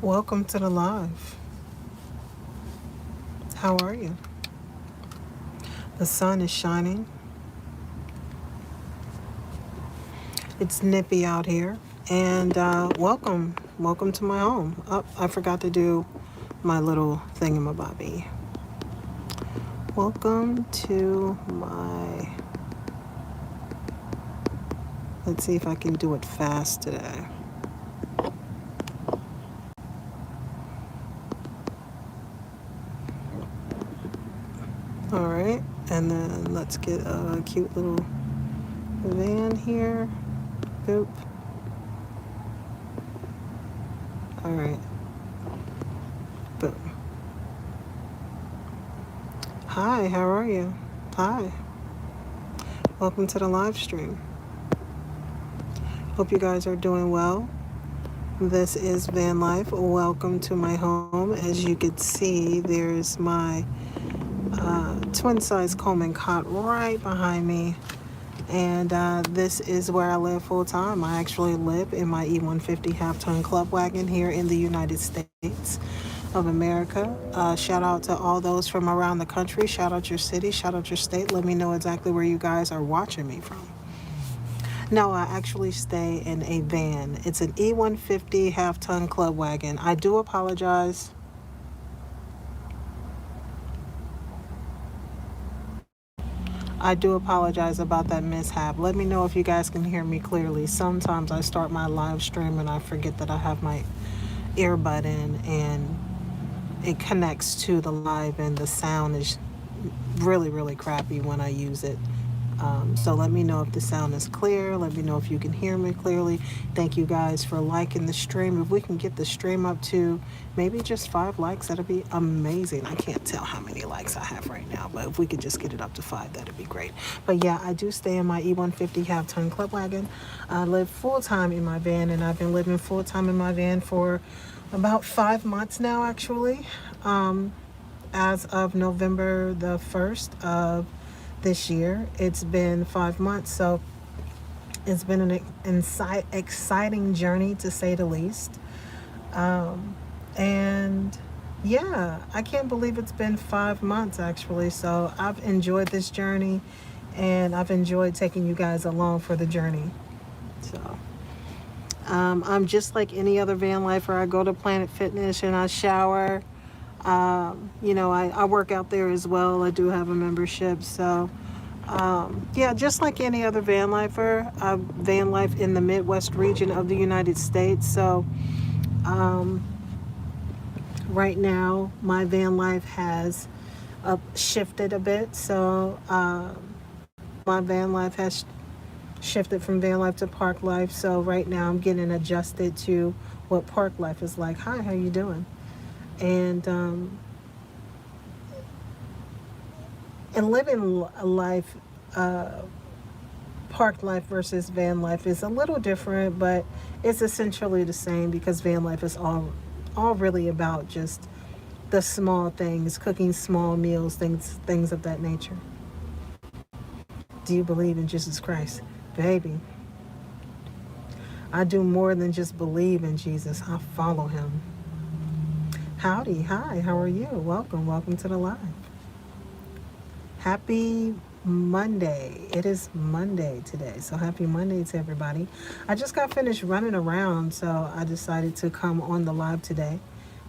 Welcome to the live. How are you? The sun is shining. It's nippy out here. And welcome to my home. Oh, I forgot to do my little thingamabobby. Welcome to my. Let's see if I can do it fast today. All right, and then let's get a cute little van here. Boop. All right. Boom. Hi, how are you? Hi. Welcome to the live stream. Hope you guys are doing well. This is Van Life. Welcome to my home. As you can see, there's my twin size Coleman cot right behind me. And this is where I live full time. I actually live in my E150 half-ton club wagon here in the United States of America. Shout out to all those from around the country. Shout out your city. Shout out your state. Let me know exactly where you guys are watching me from. No, I actually stay in a van. It's an E150 half-ton club wagon. I do apologize. I do apologize about that mishap. Let me know if you guys can hear me clearly. Sometimes I start my live stream and I forget that I have my earbud in and it connects to the live and the sound is really, really crappy when I use it. So let me know if the sound is clear. Let me know if you can hear me clearly. Thank you guys for liking the stream. If we can get the stream up to maybe just 5 likes, that'd be amazing. I can't tell how many likes I have right now, but if we could just get it up to 5, that'd be great. But yeah, I do stay in my E150 half-ton club wagon. I live full-time in my van, and I've been living full-time in my van for about 5 months now, actually. As of November the 1st of this year. It's been 5 months, so it's been an exciting journey to say the least. And yeah, I can't believe it's been 5 months actually. So I've enjoyed this journey and I've enjoyed taking you guys along for the journey. So I'm just like any other van lifer. I go to Planet Fitness and I shower. I work out there as well. I do have a membership. So, yeah, just like any other van lifer, I van life in the Midwest region of the United States. So, right now, my van life has shifted a bit. So, my van life has shifted from van life to park life. So, right now, I'm getting adjusted to what park life is like. Hi, how you doing? And living a life, park life versus van life is a little different, but it's essentially the same because van life is all really about just the small things, cooking small meals, things of that nature. Do you believe in Jesus Christ? Baby, I do more than just believe in Jesus. I follow him. Howdy, hi, how are you? Welcome to the live. Happy Monday. It is Monday today, so happy Monday to everybody. I just got finished running around, so I decided to come on the live today.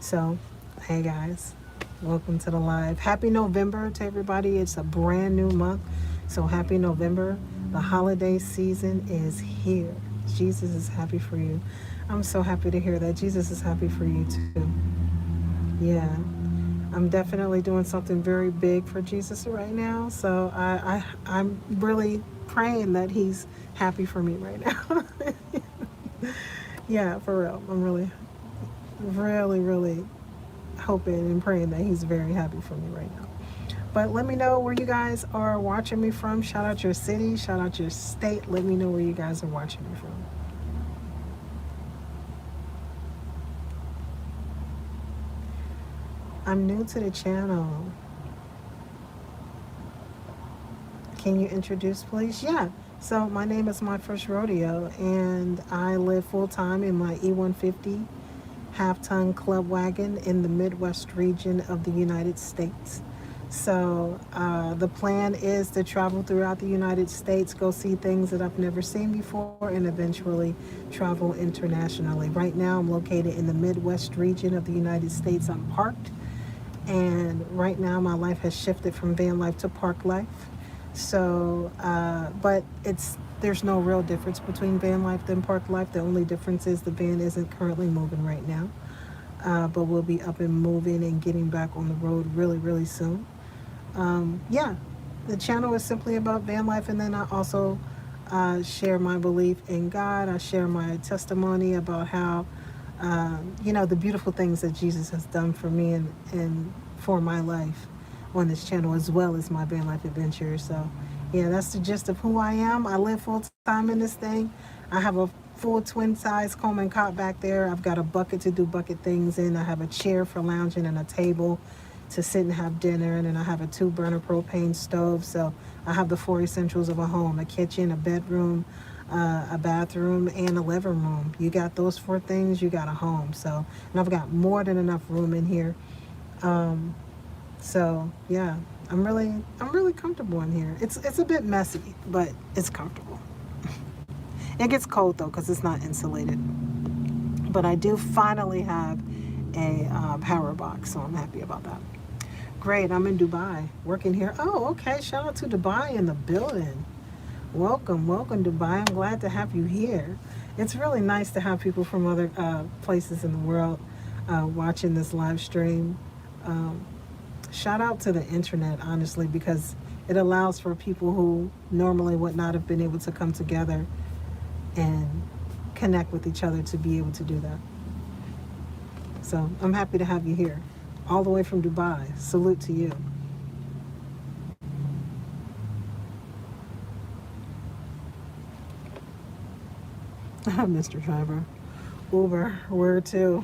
So, hey guys, welcome to the live. Happy November to everybody. It's a brand new month, so happy November. The holiday season is here. Jesus is happy for you. I'm so happy to hear that. Jesus is happy for you too. Yeah, I'm definitely doing something very big for Jesus right now. So I'm really praying that he's happy for me right now. Yeah, for real. I'm really, really, really hoping and praying that he's very happy for me right now. But let me know where you guys are watching me from. Shout out your city, shout out your state. Let me know where you guys are watching me from. I'm new to the channel. Can you introduce, please? Yeah. So my name is My First Rodeo, and I live full time in my E150 half-ton club wagon in the Midwest region of the United States. So the plan is to travel throughout the United States, go see things that I've never seen before, and eventually travel internationally. Right now, I'm located in the Midwest region of the United States. I'm parked, and right now my life has shifted from van life to park life. So, but there's no real difference between van life and park life. The only difference is the van isn't currently moving right now, but we'll be up and moving and getting back on the road really, really soon. Yeah, the channel is simply about van life, and then I also share my belief in God. I share my testimony about how, the beautiful things that Jesus has done for me and for my life on this channel, as well as my van life adventures. So, yeah, that's the gist of who I am. I live full time in this thing. I have a full twin size Coleman cot back there. I've got a bucket to do bucket things in. I have a chair for lounging and a table to sit and have dinner. And then I have a 2-burner propane stove. So I have the 4 essentials of a home: a kitchen, a bedroom, a bathroom, and a living room. You got those 4 things, you got a home. So, and I've got more than enough room in here. So yeah, I'm really comfortable in here. It's a bit messy, but it's comfortable. It gets cold though because it's not insulated. But I do finally have a power box, so I'm happy about that. Great, I'm in Dubai, working here. Oh, okay, shout out to Dubai in the building. Welcome Dubai. I'm glad to have you here. It's really nice to have people from other places in the world watching this live stream. Shout out to the internet, honestly, because it allows for people who normally would not have been able to come together and connect with each other to be able to do that. So I'm happy to have you here, all the way from Dubai. Salute to you. Mr. Driver. Uber, where to?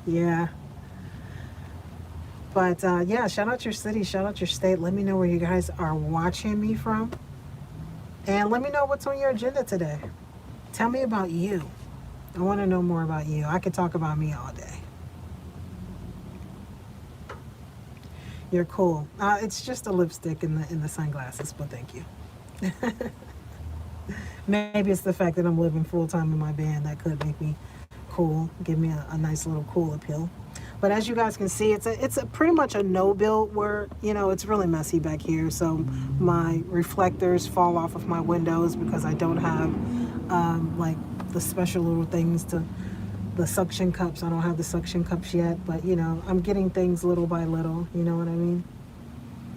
Yeah. But yeah, shout out your city, shout out your state. Let me know where you guys are watching me from. And let me know what's on your agenda today. Tell me about you. I want to know more about you. I could talk about me all day. You're cool. It's just a lipstick in the sunglasses, but thank you. Maybe it's the fact that I'm living full time in my van that could make me cool, give me a nice little cool appeal. But as you guys can see, it's a pretty much a no build where, it's really messy back here. So my reflectors fall off of my windows because I don't have like the special little things to the suction cups. I don't have the suction cups yet, but I'm getting things little by little. You know what I mean?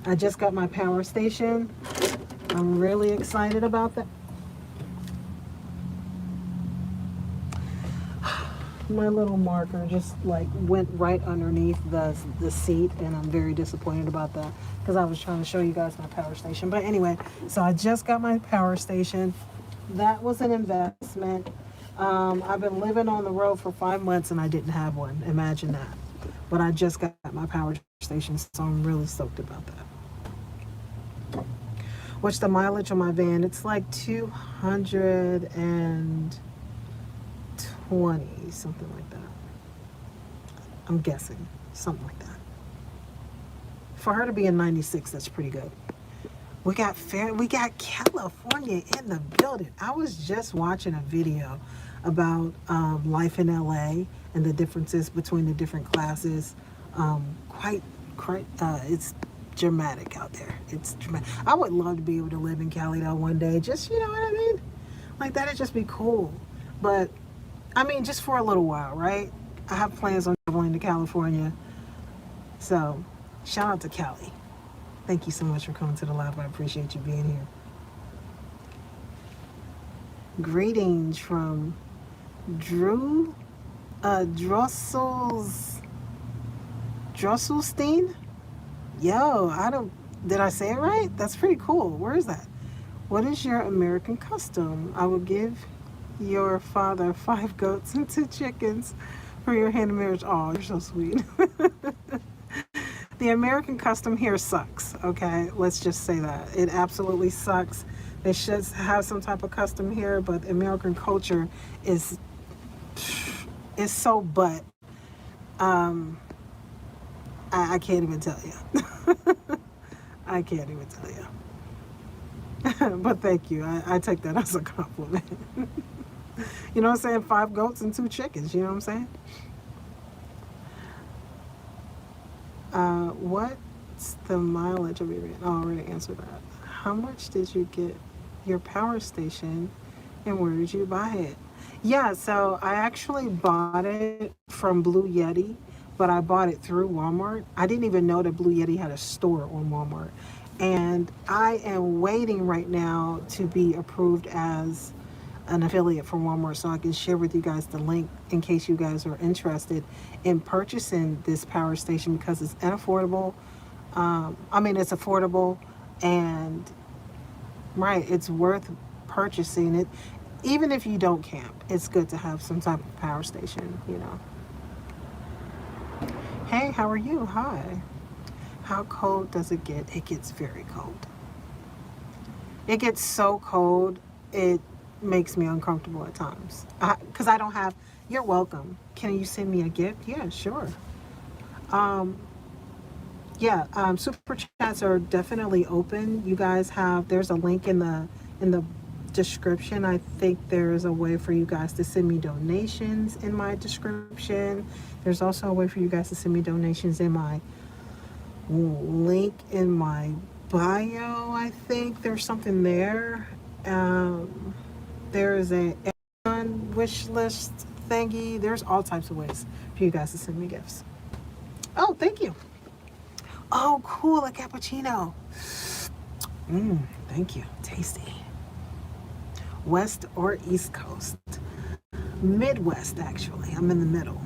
I just got my power station. I'm really excited about that. My little marker just like went right underneath the seat, and I'm very disappointed about that because I was trying to show you guys my power station. But anyway, so I just got my power station. That was an investment. I've been living on the road for 5 months and I didn't have one. Imagine that. But I just got my power station, so I'm really stoked about that. Which the mileage on my van, it's like 220, something like that. I'm guessing, something like that. For her to be in 96, that's pretty good. We got California in the building. I was just watching a video about life in LA and the differences between the different classes. It's dramatic out there. It's dramatic. I would love to be able to live in Cali though one day. Just, you know what I mean? Like that'd just be cool. But I mean, just for a little while, right? I have plans on traveling to California. So shout out to Cali. Thank you so much for coming to the live. I appreciate you being here. Greetings from Drosselstein. Yo, did I say it right? That's pretty cool. Where is that? What is your American custom? I will give your father 5 goats and 2 chickens for your hand in marriage. Oh, you're so sweet. The American custom here sucks, okay? Let's just say that. It absolutely sucks. They should have some type of custom here, but American culture is It's so butt. Um, I can't even tell you. I can't even tell you. But thank you. I take that as a compliment. You know what I'm saying? 5 goats and 2 chickens. You know what I'm saying? What's the mileage of your van? Oh, I already answered that. How much did you get your power station and where did you buy it? Yeah, so I actually bought it from Blue Yeti, but I bought it through Walmart. I didn't even know that Blue Yeti had a store on Walmart. And I am waiting right now to be approved as an affiliate from Walmart so I can share with you guys the link in case you guys are interested in purchasing this power station because it's unaffordable. I mean, it's affordable and right, it's worth purchasing it. Even if you don't camp, it's good to have some type of power station, you know. Hey, how are you? Hi. How cold does it get? It gets very cold. It gets so cold, it makes me uncomfortable at times. Because I don't have, you're welcome. Can you send me a gift? Yeah, sure. Um, yeah, super chats are definitely open. You guys have, there's a link in the description. I think there's a way for you guys to send me donations in my description. There's also a way for you guys to send me donations in my link in my bio. I think there's something there. Um, there's a Amazon wish list thingy. There's all types of ways for you guys to send me gifts. Oh, thank you. Oh, cool, a cappuccino. Thank you. Tasty. West or East Coast? Midwest, actually. I'm in the middle.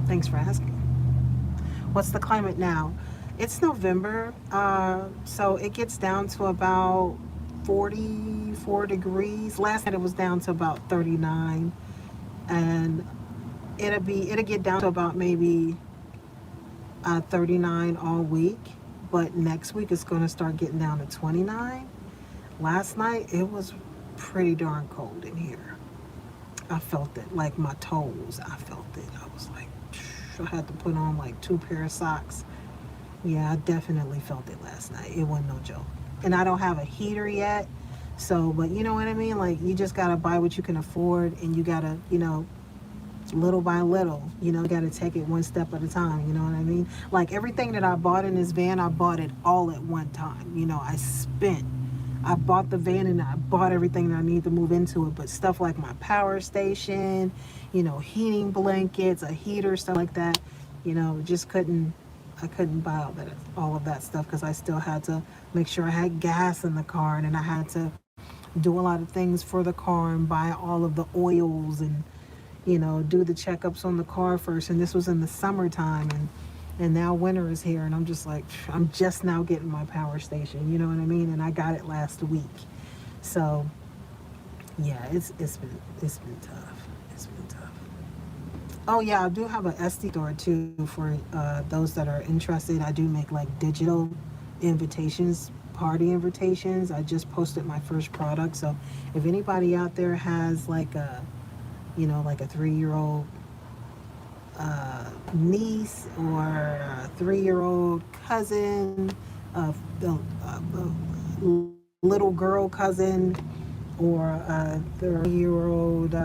Thanks for asking. What's the climate now? It's November, so it gets down to about 44 degrees. Last night it was down to about 39, and it'll get down to about maybe 39 all week. But next week it's going to start getting down to 29. Last night it was pretty darn cold in here. I felt it, like my toes. I felt it. I was like, I had to put on like 2 pair of socks. Yeah, I definitely felt it last night. It wasn't no joke. And I don't have a heater yet. So, but you know what I mean? Like, you just got to buy what you can afford and you got to, you know, little by little, you know, got to take it one step at a time. You know what I mean? Like, everything that I bought in this van, I bought it all at one time. You know, I bought the van and I bought everything that I need to move into it. But stuff like my power station, you know, heating blankets, a heater, stuff like that, you know, I couldn't buy all of that stuff because I still had to make sure I had gas in the car and I had to do a lot of things for the car and buy all of the oils and, you know, do the checkups on the car first. And this was in the summertime and now winter is here and I'm just like, I'm just now getting my power station, you know what I mean? And I got it last week. So yeah, it's been tough. It's been tough. Oh yeah, I do have an SD store too for those that are interested. I do make like digital invitations, party invitations. I just posted my first product. So if anybody out there has like a, you know, like a 3-year-old niece or a 3-year-old cousin, a little girl cousin, or a 30-year-old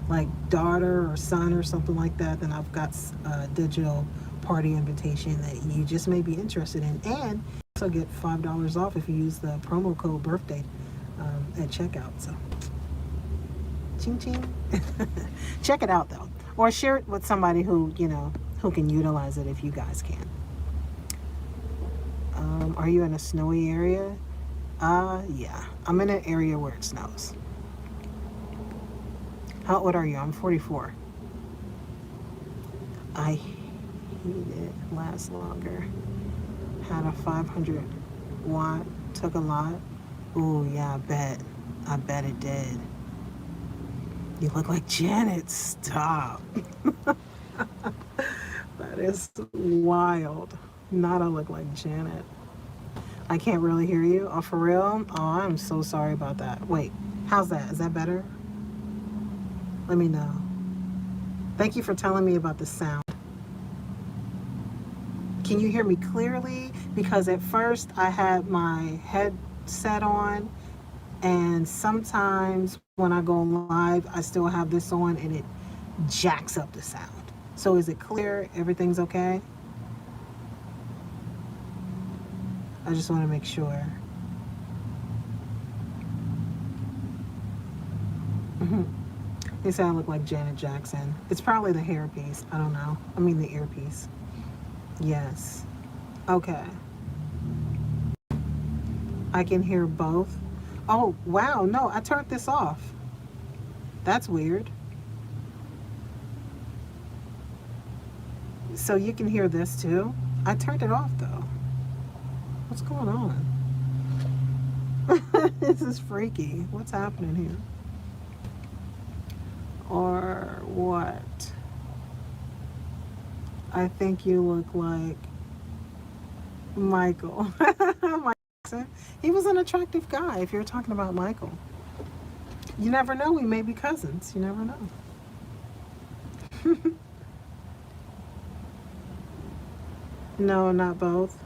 like daughter or son or something like that, then I've got a digital party invitation that you just may be interested in. And also get $5 off if you use the promo code birthday at checkout. So ching ching. Check it out though, or share it with somebody who, you know, who can utilize it if you guys can. Are you in a snowy area? Yeah, I'm in an area where it snows. How old are you? I'm 44. I hate it. Last longer. Had a 500 watt. Took a lot. Ooh, yeah, I bet. I bet it did. You look like Janet. Stop. That is wild. Not I look like Janet. I can't really hear you. Oh, for real? Oh, I'm so sorry about that. Wait, how's that? Is that better? Let me know. Thank you for telling me about the sound. Can you hear me clearly? Because at first I had my headset on, and sometimes when I go live, I still have this on and it jacks up the sound. So is it clear? Everything's okay? I just want to make sure. They say I look like Janet Jackson. It's probably the hairpiece. I don't know. I mean the earpiece. Yes. Okay. I can hear both. Oh, wow. No, I turned this off. That's weird. So you can hear this too? I turned it off though. What's going on? This is freaky. What's happening here? Or what? I think you look like Michael. Michael. He was an attractive guy if you're talking about Michael. You never know, we may be cousins. You never know. No, not both.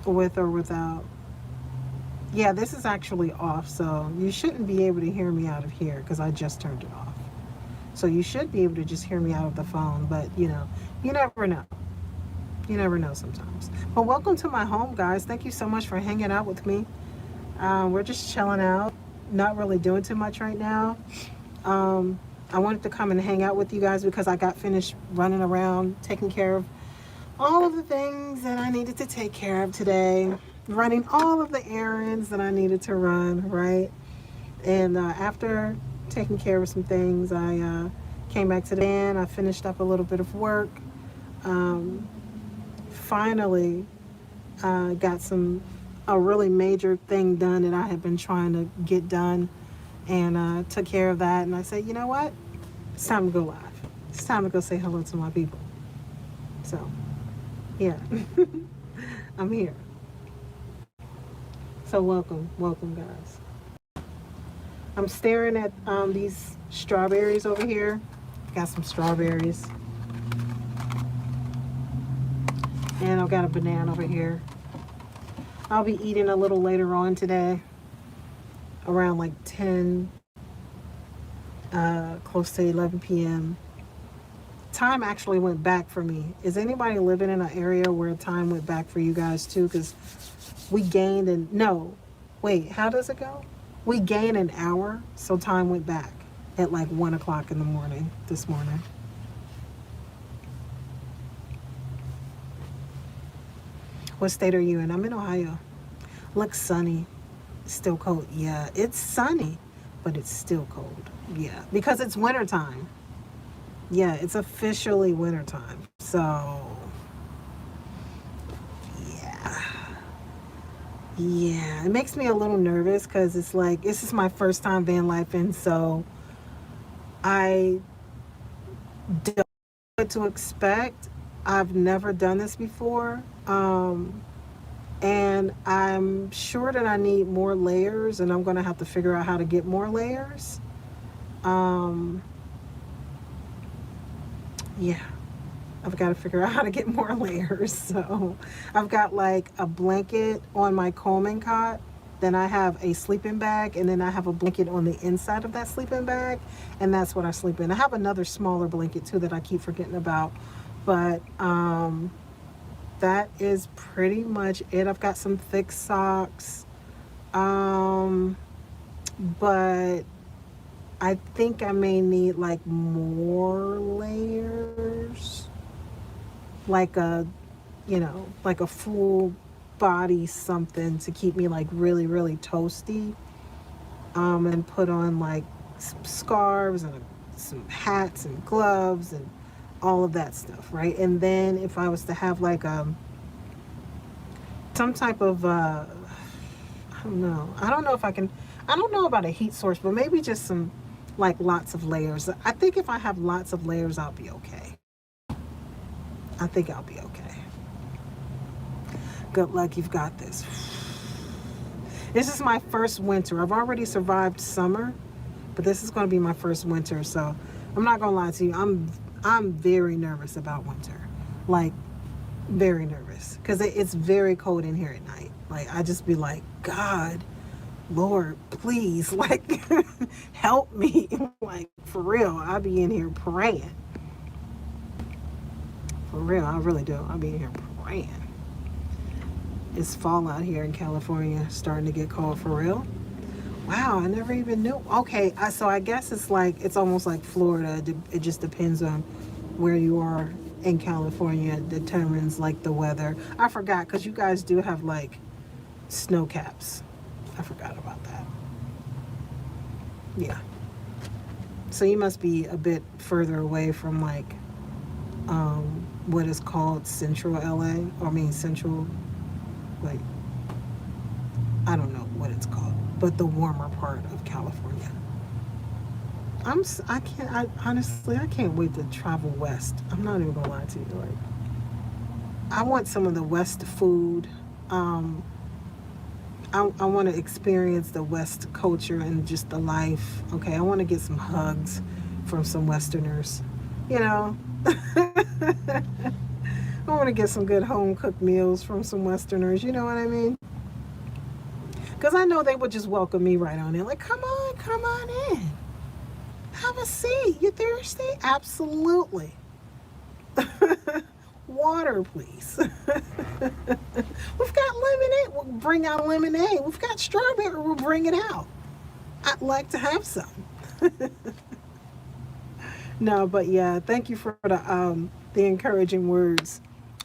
With or without. Yeah, this is actually off, so you shouldn't be able to hear me out of here because I just turned it off. So you should be able to just hear me out of the phone, but you know, you never know. You never know sometimes. But welcome to my home, guys. Thank you so much for hanging out with me. We're just chilling out, not really doing too much right now. I wanted to come and hang out with you guys because I got finished running around, taking care of all of the things that I needed to take care of today, running all of the errands that I needed to run, right? And after taking care of some things, I came back to the van. I finished up a little bit of work. Finally got a really major thing done that I had been trying to get done, and took care of that. And I said, you know what? It's time to go live. It's time to go say hello to my people. So, yeah, I'm here. So welcome, guys. I'm staring at these strawberries over here. Got some strawberries. And I've got a banana over here. I'll be eating a little later on today, around like 10, close to 11 p.m. Time actually went back for me. Is anybody living in an area where time went back for you guys too? Because we gained wait, how does it go? We gained an hour, so time went back at like 1 o'clock in the morning this morning. What state are you in? I'm in Ohio. Looks sunny. Still cold. Yeah, it's sunny, but it's still cold. Yeah, because it's wintertime. Yeah, it's officially wintertime. So, yeah, it makes me a little nervous because it's like, this is my first time van lifing, so I don't know what to expect. I've never done this before, and I'm sure that I need more layers, and I'm going to have to figure out how to get more layers. Yeah, I've got to figure out how to get more layers. So I've got like a blanket on my Coleman cot, then I have a sleeping bag, and then I have a blanket on the inside of that sleeping bag, and that's what I sleep in. I have another smaller blanket too that I keep forgetting about, but that is pretty much it. I've got some thick socks, but I think I may need like more layers, like a full body something to keep me like really, really toasty, and put on like some scarves and some hats and gloves and all of that stuff, right? And then if I was to have like some type of I don't know if I can, I don't know about a heat source, but maybe just some like lots of layers. I think if I have lots of layers, I'll be okay. I think I'll be okay. Good luck, you've got this. This is my first winter. I've already survived summer, But this is going to be my first winter, so I'm not going to lie to you. I'm very nervous about winter. Like, very nervous, because it's very cold in here at night. Like, I just be like, God, Lord, please, like, help me. Like, for real, I be in here praying. For real, I really do. I be in here praying. It's fall out here in California, starting to get cold for real. Wow, I never even knew. Okay, so I guess it's like, it's almost like Florida. It just depends on where you are in California, determines like the weather. I forgot, because you guys do have like snow caps. I forgot about that. Yeah. So you must be a bit further away from like what is called Central LA, or I mean Central, like, I don't know what it's called, but the warmer part of California. I honestly, I can't wait to travel west. I'm not even gonna lie to you. Like, I want some of the west food. Um, I want to experience the west culture and just the life. Okay, I want to get some hugs from some Westerners. You know, I want to get some good home cooked meals from some Westerners. You know what I mean? Because I know they would just welcome me right on in. Like, come on in. Have a seat. You thirsty? Absolutely. Water, please. We've got lemonade. We'll bring out lemonade. We've got strawberry. We'll bring it out. I'd like to have some. No, but yeah, thank you for the encouraging words,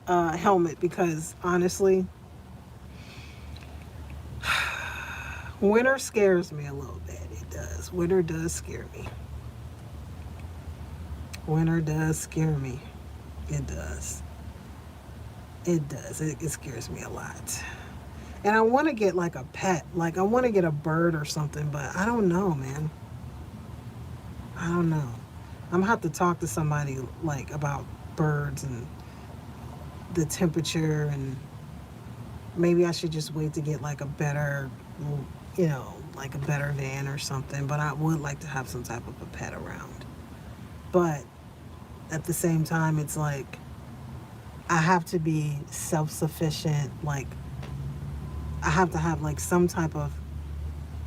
Helmet. Because honestly, winter scares me a little bit. It does. Winter does scare me. Winter does scare me. It does. It does. It scares me a lot. And I want to get like a pet. Like, I want to get a bird or something, but I don't know, man. I don't know. I'm gonna have to talk to somebody like about birds and the temperature, and maybe I should just wait to get like a better, like a better van or something. But I would like to have some type of a pet around. But at the same time, it's like I have to be self-sufficient. Like, I have to have like some type of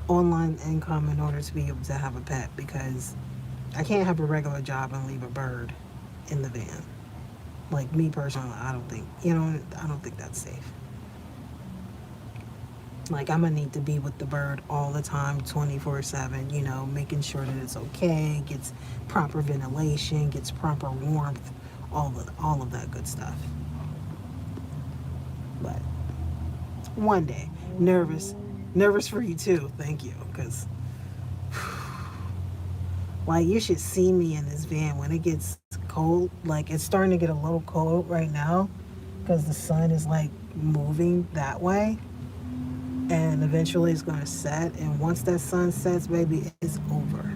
online income in order to be able to have a pet, because I can't have a regular job and leave a bird in the van. Like, me personally, I don't think, I don't think that's safe. Like, I'm gonna need to be with the bird all the time, 24/7, making sure that it's okay, gets proper ventilation, gets proper warmth, all of that good stuff. But one day, nervous for you too. Thank you, because like, you should see me in this van when it gets cold. Like, it's starting to get a little cold right now because the sun is like moving that way, and eventually it's going to set. And once that sun sets, baby, it's over.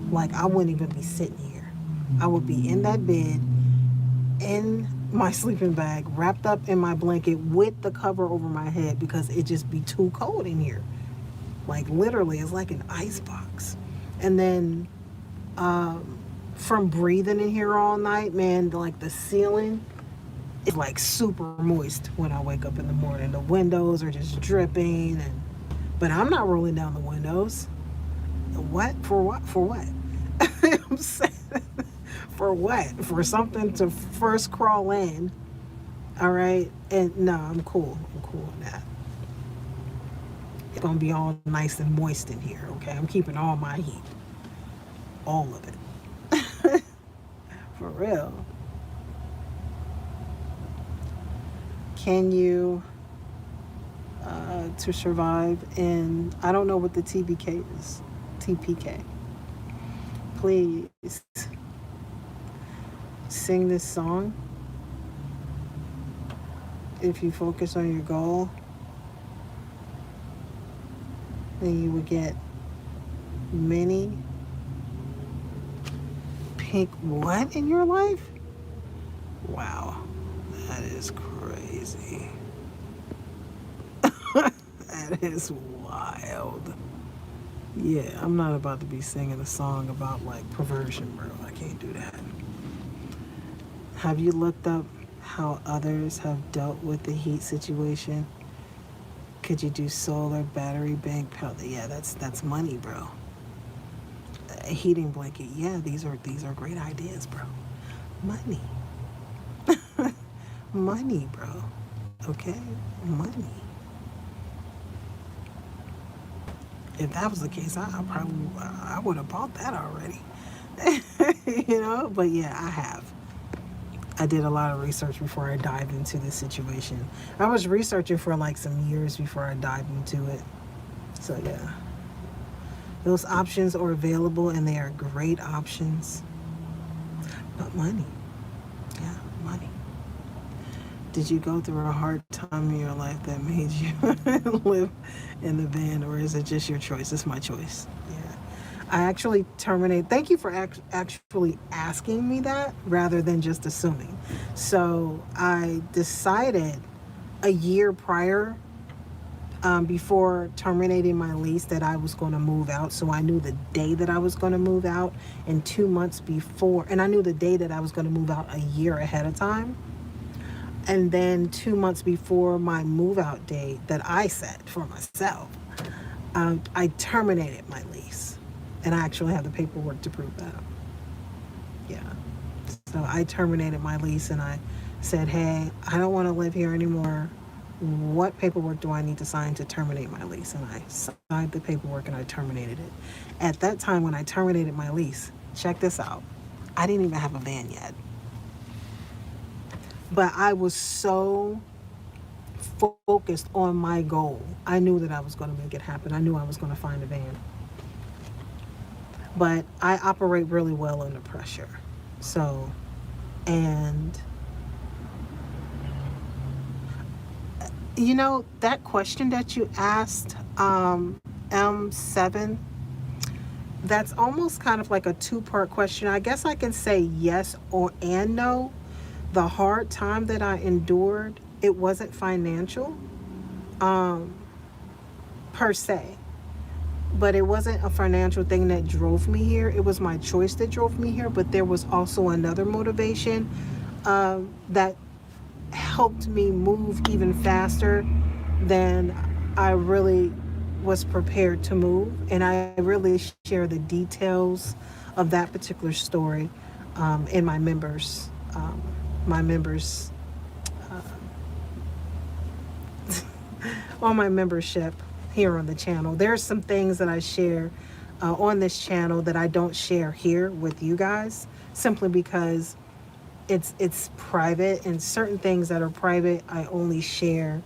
Like, I wouldn't even be sitting here. I would be in that bed, in my sleeping bag, wrapped up in my blanket with the cover over my head, because it just be too cold in here. Like, literally, it's like an ice box. And then from breathing in here all night, man, like, the ceiling is like super moist when I wake up in the morning. The windows are just dripping, but I'm not rolling down the windows. What? For what? For what? I'm saying, for what? For something to first crawl in. All right. And no, I'm cool. I'm cool on that. It's gonna be all nice and moist in here. Okay. I'm keeping all my heat. All of it. For real. Can you to survive in, I don't know what the TBK is. TPK. Please sing this song. If you focus on your goal, then you will get many pink what in your life? Wow, that is crazy. That is wild. Yeah, I'm not about to be singing a song about like perversion, bro. I can't do that. Have you looked up how others have dealt with the heat situation? Could you do solar battery bank power? Yeah, that's money, bro. A heating blanket. Yeah, these are great ideas, bro. Money, money, bro. Okay, money. If that was the case, I probably I would have bought that already. You know, but yeah, I have. I did a lot of research before I dived into this situation. I was researching for like some years before I dived into it. So yeah, those options are available and they are great options. But money, yeah, money. Did you go through a hard time in your life that made you live in the van, or is it just your choice? It's my choice. Yeah. I actually terminate. Thank you for actually asking me that rather than just assuming. So I decided a year prior, before terminating my lease, that I was going to move out. So I knew the day that I was going to move out, and 2 months before, and I knew the day that I was going to move out a year ahead of time. And then 2 months before my move out date that I set for myself, I terminated my lease. And I actually have the paperwork to prove that. Yeah. So I terminated my lease and I said, hey, I don't want to live here anymore. What paperwork do I need to sign to terminate my lease? And I signed the paperwork and I terminated it. At that time, when I terminated my lease, check this out. I didn't even have a van yet. But I was so focused on my goal. I knew that I was going to make it happen. I knew I was going to find a van. But I operate really well under pressure. So, and you know, that question that you asked, M7, that's almost kind of like a two-part question. I guess I can say yes or and no. The hard time that I endured, it wasn't financial, um, per se. But it wasn't a financial thing that drove me here. It was my choice that drove me here. But there was also another motivation, that helped me move even faster than I really was prepared to move. And I really share the details of that particular story, in my members, on my membership here on the channel. There's some things that I share, on this channel that I don't share here with you guys, simply because it's private, and certain things that are private I only share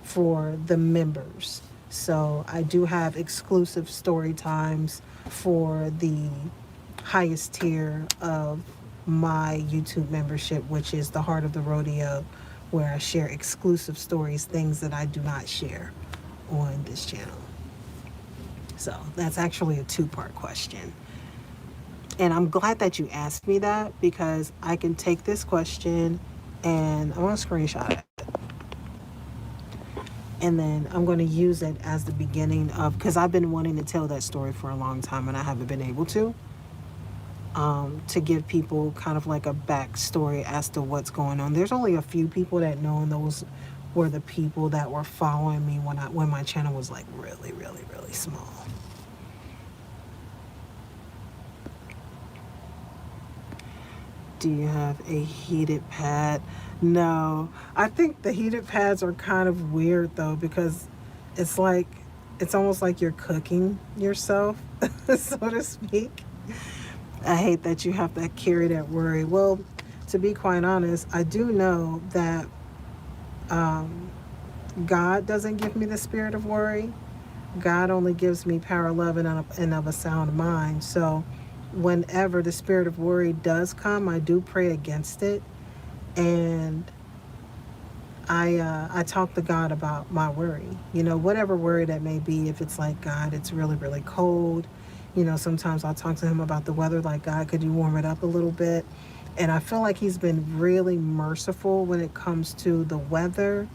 for the members. So I do have exclusive story times for the highest tier of my YouTube membership, which is the Heart of the Rodeo, where I share exclusive stories, things that I do not share on this channel. So that's actually a two-part question. And I'm glad that you asked me that, because I can take this question and I want to screenshot it. And then I'm going to use it as the beginning of, because I've been wanting to tell that story for a long time and I haven't been able to give people kind of like a backstory as to what's going on. There's only a few people that know, and those were the people that were following me when my channel was like really, really, really small. Do you have a heated pad? No. I think the heated pads are kind of weird though, because it's like, it's almost like you're cooking yourself, so to speak. I hate that you have to carry that worry. Well, to be quite honest, I do know that, God doesn't give me the spirit of worry. God only gives me power, love, and of a sound mind. So whenever the spirit of worry does come, I do pray against it. And I talk to God about my worry. You know, whatever worry that may be. If it's like, God, it's really, really cold. You know, sometimes I'll talk to him about the weather, like, God, could you warm it up a little bit? And I feel like he's been really merciful when it comes to the weather.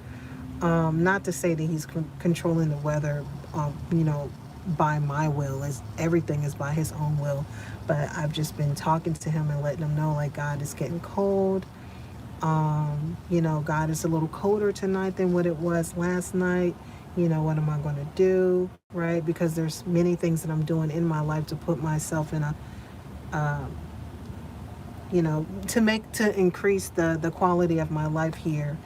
Not to say that he's controlling the weather, you know, by my will. Is everything is by his own will. But I've just been talking to him and letting him know, like, God, is getting cold. God, is a little colder tonight than what it was last night. What am I going to do, right? Because there's many things that I'm doing in my life to put myself in a to increase the quality of my life here,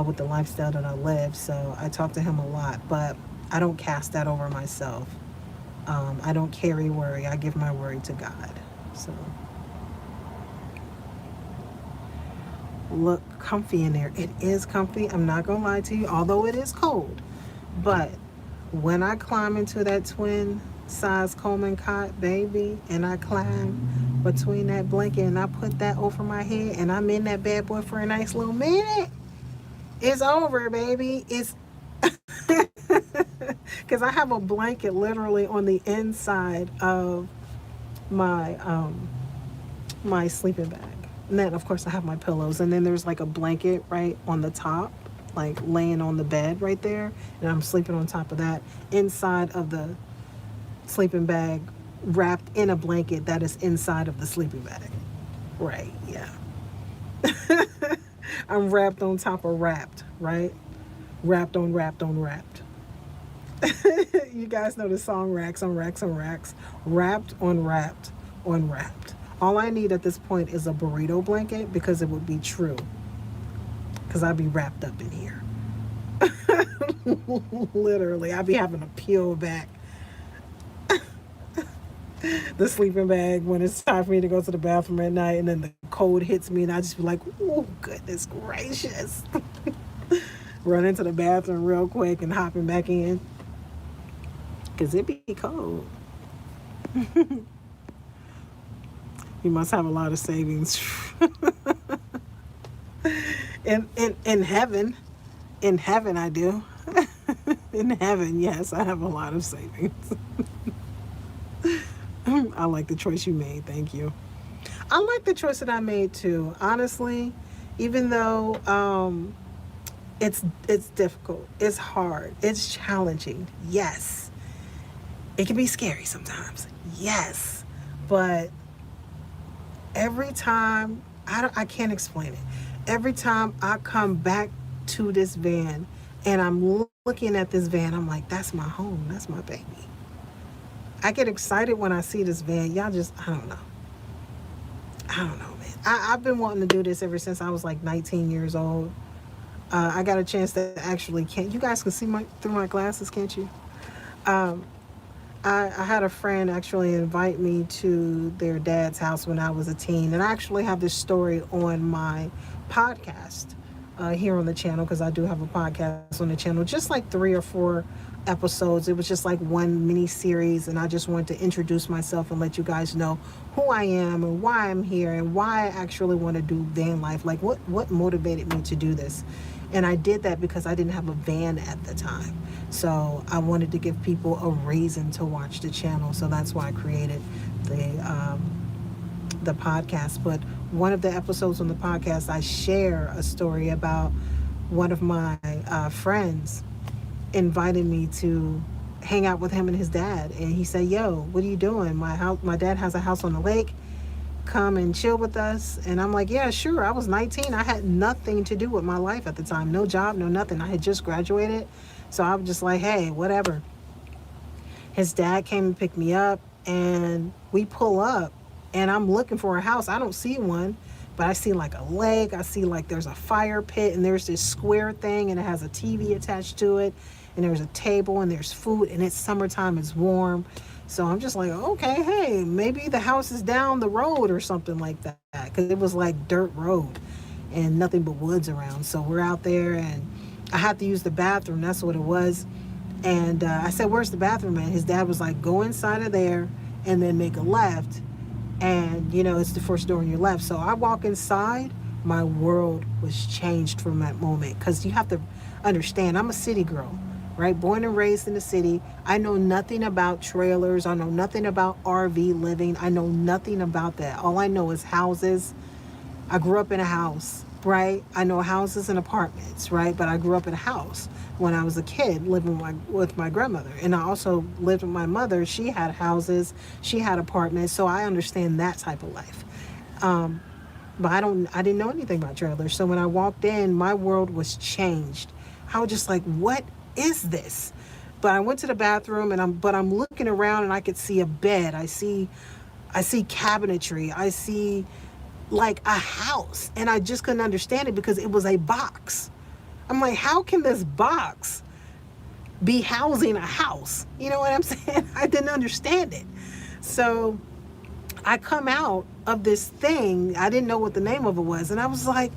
with the lifestyle that I live. So I talk to him a lot, but I don't cast that over myself. I don't carry worry. I give my worry to God. So look comfy in there. It is comfy. I'm not going to lie to you, although it is cold. But when I climb into that twin size Coleman cot, baby, and I climb between that blanket and I put that over my head and I'm in that bad boy for a nice little minute, it's over, baby. It's because I have a blanket literally on the inside of my my sleeping bag. And then of course I have my pillows, and then there's like a blanket right on the top, like laying on the bed right there, and I'm sleeping on top of that inside of the sleeping bag, wrapped in a blanket that is inside of the sleeping bag. Right, yeah. I'm wrapped on top of wrapped, right? Wrapped on wrapped on wrapped. You guys know the song Racks on Racks on Racks. Wrapped on wrapped on wrapped. All I need at this point is a burrito blanket, because it would be true. Because I'd be wrapped up in here. Literally, I'd be having to peel back the sleeping bag when it's time for me to go to the bathroom at night, and then the cold hits me and I just be like, oh goodness gracious. Run into the bathroom real quick and hopping back in, because it be cold. You must have a lot of savings. In heaven. In heaven I do. In heaven, yes, I have a lot of savings. I like the choice you made. Thank you. I like the choice that I made too. Honestly, even though it's difficult, it's hard, it's challenging. Yes, it can be scary sometimes. Yes, but every time I can't explain it. Every time I come back to this van and I'm looking at this van, I'm like, that's my home. That's my baby. I get excited when I see this van. Y'all just, I don't know. I don't know, man. I've been wanting to do this ever since I was like 19 years old. I got a chance to actually, can't you guys can see through my glasses, can't you? I had a friend actually invite me to their dad's house when I was a teen. And I actually have this story on my podcast here on the channel, because I do have a podcast on the channel, just like 3 or 4 episodes. It was just like one mini series, and I just wanted to introduce myself and let you guys know who I am and why I'm here and why I actually want to do van life. Like what motivated me to do this. And I did that because I didn't have a van at the time. So I wanted to give people a reason to watch the channel. So that's why I created the podcast. But one of the episodes on the podcast, I share a story about one of my friends invited me to hang out with him and his dad. And he said, yo, what are you doing? My dad has a house on the lake. Come and chill with us. And I'm like, yeah, sure. I was 19. I had nothing to do with my life at the time. No job, no nothing. I had just graduated. So I was just like, hey, whatever. His dad came and picked me up, and we pull up, and I'm looking for a house. I don't see one, but I see like a lake. I see like there's a fire pit, and there's this square thing, and it has a TV attached to it, and there's a table, and there's food, and it's summertime. It's warm. So I'm just like, okay, hey, maybe the house is down the road or something like that, because it was like dirt road and nothing but woods around. So we're out there, and I had to use the bathroom. That's what it was. And I said, where's the bathroom at? His dad was like, go inside of there and then make a left. And, it's the first door on your left. So I walk inside. My world was changed from that moment, because you have to understand, I'm a city girl. Right? Born and raised in the city. I know nothing about trailers. I know nothing about RV living. I know nothing about that. All I know is houses. I grew up in a house. right? I know houses and apartments, right? But I grew up in a house when I was a kid, living with my grandmother. And I also lived with my mother. She had houses, she had apartments, so I understand that type of life. But I didn't know anything about trailers. So when I walked in, my world was changed. I was just like, what is this? But I went to the bathroom and I'm looking around and I could see a bed. I see cabinetry. I see like a house. And I just couldn't understand it because it was a box. I'm like, how can this box be housing a house? You know what I'm saying? I didn't understand it. So I come out of this thing. I didn't know what the name of it was. And I was like,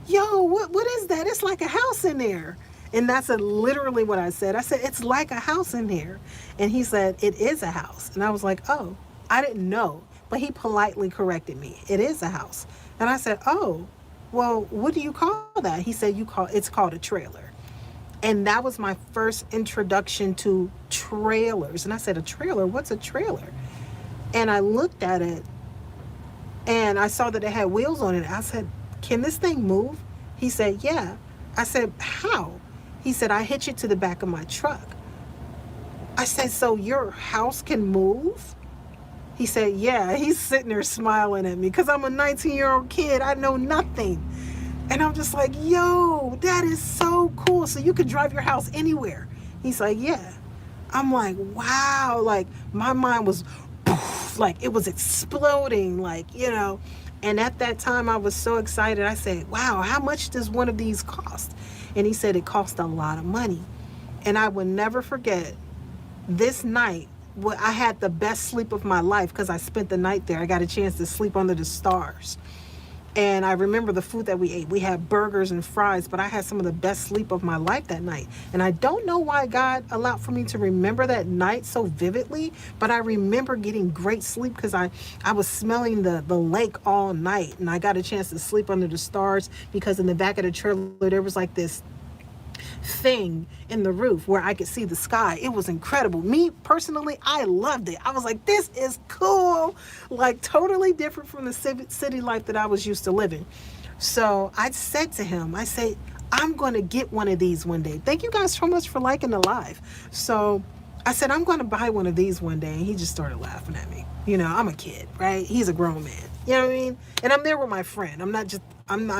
yo, what is that? It's like a house in there. And that's literally what I said. I said, it's like a house in here. And he said, it is a house. And I was like, oh, I didn't know. But he politely corrected me. It is a house. And I said, oh, well, what do you call that? He said, it's called a trailer. And that was my first introduction to trailers. And I said, a trailer? What's a trailer? And I looked at it and I saw that it had wheels on it. I said, can this thing move? He said, yeah. I said, how? He said, I hitch it to the back of my truck. I said, so your house can move? He said, yeah. He's sitting there smiling at me because I'm a 19-year-old kid. I know nothing. And I'm just like, yo, that is so cool. So you could drive your house anywhere. He's like, yeah. I'm like, wow. Like my mind was poof, like it was exploding, like, you know. And at that time I was so excited. I said, wow, how much does one of these cost? And he said it cost a lot of money. And I will never forget this night. I had the best sleep of my life because I spent the night there. I got a chance to sleep under the stars. And I remember the food that we ate. We had burgers and fries, but I had some of the best sleep of my life that night. And I don't know why God allowed for me to remember that night so vividly, but I remember getting great sleep because I was smelling the lake all night. And I got a chance to sleep under the stars because in the back of the trailer, there was like this thing in the roof where I could see the sky. It was incredible. Me personally, I loved it. I was like, this is cool. Like totally different from the city life that I was used to living. So I said to him, I say, I'm going to get one of these one day. Thank you guys so much for liking the live. So I said, I'm going to buy one of these one day. And he just started laughing at me. You know, I'm a kid, right? He's a grown man. You know what I mean? And I'm there with my friend. I'm not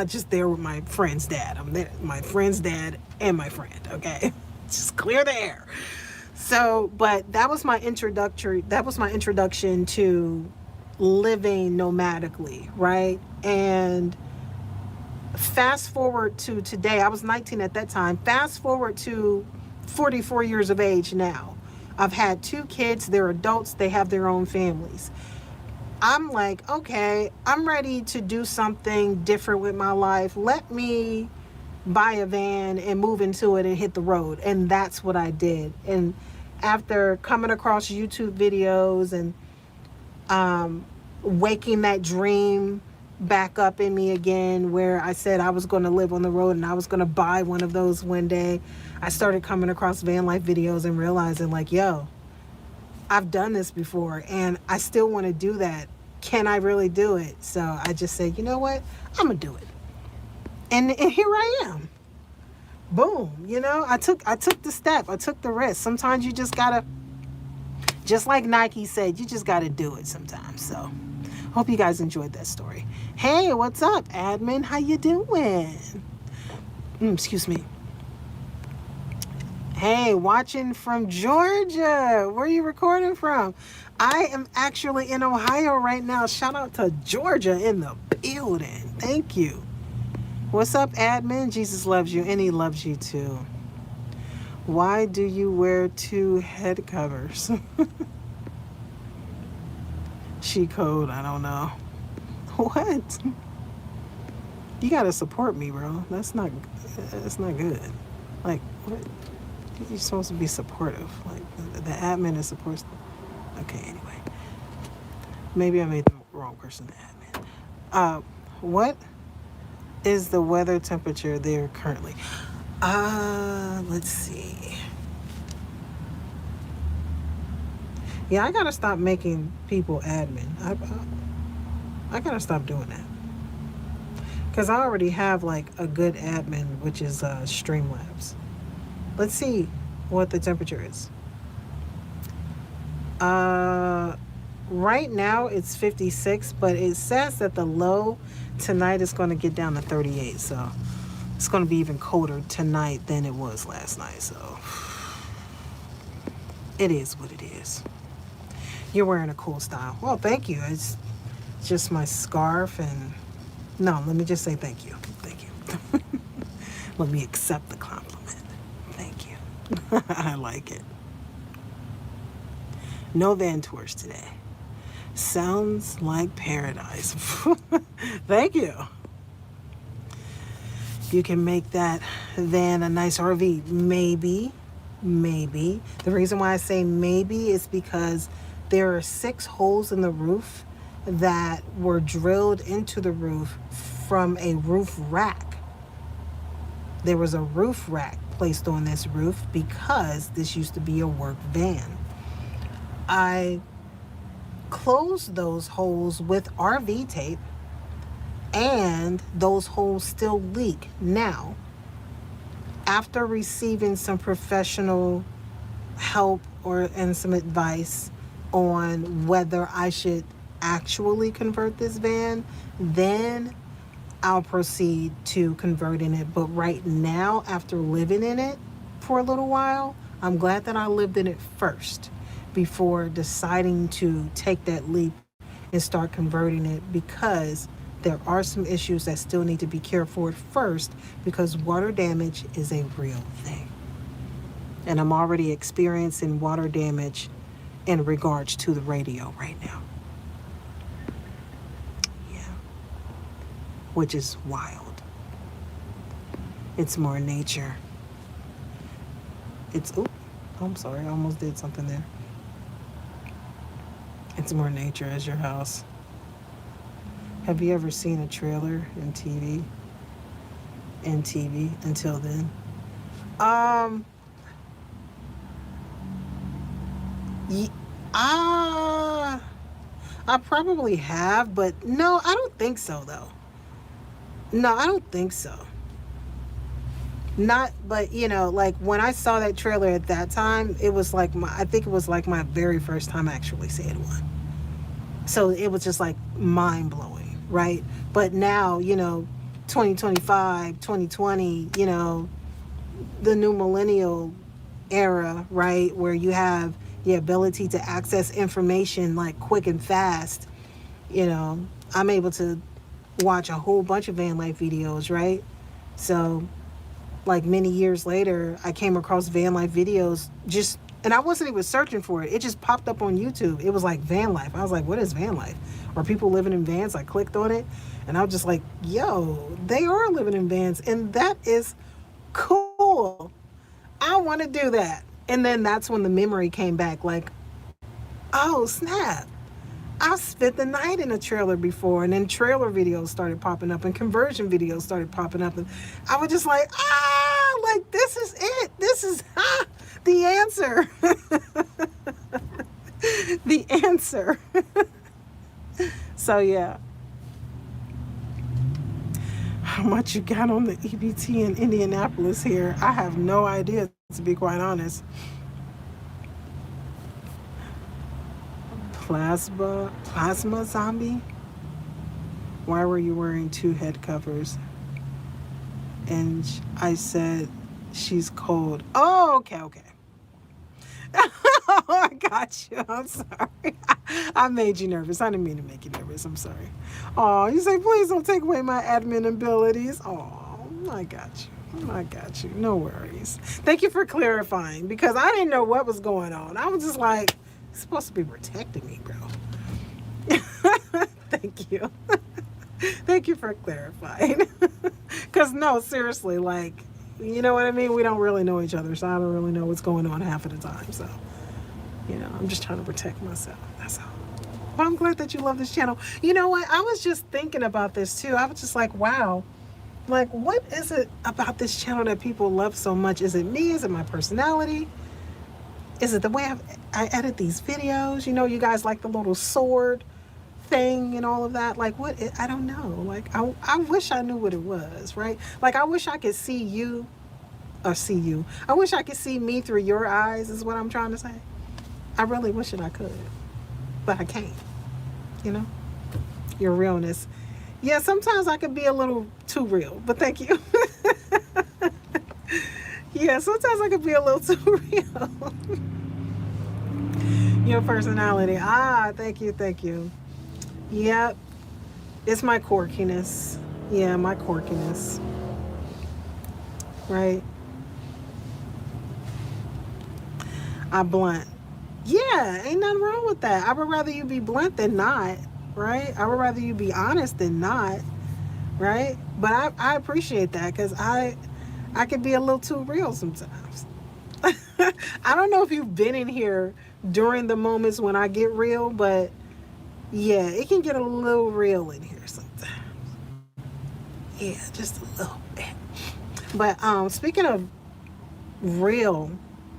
just there with my friend's dad. I'm there with my friend's dad and my friend, okay? Just clear the air. So, but that was my introduction to living nomadically, right? And fast forward to today, I was 19 at that time. Fast forward to 44 years of age now. I've had 2 kids, they're adults, they have their own families. I'm like, okay, I'm ready to do something different with my life. Let me buy a van and move into it and hit the road. And that's what I did. And after coming across YouTube videos and waking that dream back up in me again, where I said I was going to live on the road and I was going to buy one of those one day, I started coming across van life videos and realizing like, yo, I've done this before and I still want to do that. Can I really do it? So I just said, you know what? I'm going to do it. And here I am. Boom. You know, I took the step. I took the risk. Sometimes you just got to, just like Nike said, you just got to do it sometimes. So hope you guys enjoyed that story. Hey, what's up, admin? How you doing? Excuse me. Hey, watching from Georgia. Where are you recording from? I am actually in Ohio right now. Shout out to Georgia in the building. Thank you. What's up, admin? Jesus loves you and he loves you too. Why do you wear 2 head covers? She code, I don't know. What? You gotta support me, bro. That's not good. Like, what? You're supposed to be supportive. Like, the admin is supposed to... Okay, anyway. Maybe I made the wrong person the admin. What is the weather temperature there currently? Let's see. Yeah, I gotta stop making people admin. I gotta stop doing that. Because I already have like a good admin, which is Streamlabs. Let's see what the temperature is. Uh, right now it's 56, but it says that the low tonight is going to get down to 38. So it's going to be even colder tonight than it was last night. So it is what it is. You're wearing a cool style. Well, thank you. It's just my scarf and no, let me just say thank you. Thank you. Let me accept the compliment. Thank you. I like it. No van tours today. Sounds like paradise. Thank you. You can make that van a nice RV. Maybe. Maybe. The reason why I say maybe is because there are 6 holes in the roof that were drilled into the roof from a roof rack. There was a roof rack placed on this roof because this used to be a work van. I closed those holes with RV tape, and those holes still leak. Now, after receiving some professional help and some advice on whether I should actually convert this van, then I'll proceed to converting it. But right now, after living in it for a little while, I'm glad that I lived in it first before deciding to take that leap and start converting it, because there are some issues that still need to be cared for at first, because water damage is a real thing. And I'm already experiencing water damage in regards to the radio right now. Yeah. Which is wild. It's more nature. I'm sorry, I almost did something there. It's more nature as your house. Have you ever seen a trailer in TV? In TV until then? I probably have, but no, I don't think so though. No, I don't think so. Not, but like when I saw that trailer at that time, it was like I think it was like my very first time actually seeing one. So it was just like mind blowing, right? But now, 2025, 2020, the new millennial era, right? Where you have the ability to access information like quick and fast. I'm able to watch a whole bunch of van life videos, right? So like many years later, I came across van life videos and I wasn't even searching for it. It just popped up on YouTube. It was like van life. I was like, what is van life? Or people living in vans? I clicked on it and I was just like, yo, they are living in vans. And that is cool. I want to do that. And then that's when the memory came back like, oh, snap. I've spent the night in a trailer before. And then trailer videos started popping up and conversion videos started popping up. And I was just like, like this is it. This is the answer. The answer. So yeah. How much you got on the EBT in Indianapolis here? I have no idea, to be quite honest. Plasma zombie? Why were you wearing 2 head covers? And I said, she's cold. Oh, okay. Oh, I got you. I'm sorry. I made you nervous. I didn't mean to make you nervous. I'm sorry. Oh, you say, please don't take away my admin abilities. Oh, I got you. No worries. Thank you for clarifying, because I didn't know what was going on. I was just like, it's supposed to be protecting me, bro. Thank you. Thank you for clarifying. Because no, seriously, like, you know what I mean? We don't really know each other, so I don't really know what's going on half of the time. So, I'm just trying to protect myself. That's all. But I'm glad that you love this channel. You know what? I was just thinking about this too. I was just like, wow. Like, what is it about this channel that people love so much? Is it me? Is it my personality? Is it the way I edit these videos? You guys like the little sword thing and all of that. Like, what? I don't know. Like, I wish I knew what it was, right? Like, I wish I could see you or see you. I wish I could see me through your eyes, is what I'm trying to say. I really wish that I could, but I can't, you know? Your realness. Yeah, sometimes I could be a little too real, but thank you. Yeah, sometimes I could be a little too real. Your personality. Ah, thank you, thank you. Yep, it's my quirkiness. Yeah, my quirkiness. Right? I blunt. Yeah, ain't nothing wrong with that. I would rather you be blunt than not, right? I would rather you be honest than not, right? But I appreciate that because I could be a little too real sometimes. I don't know if you've been in here during the moments when I get real, but yeah, it can get a little real in here sometimes. Yeah, just a little bit. But speaking of real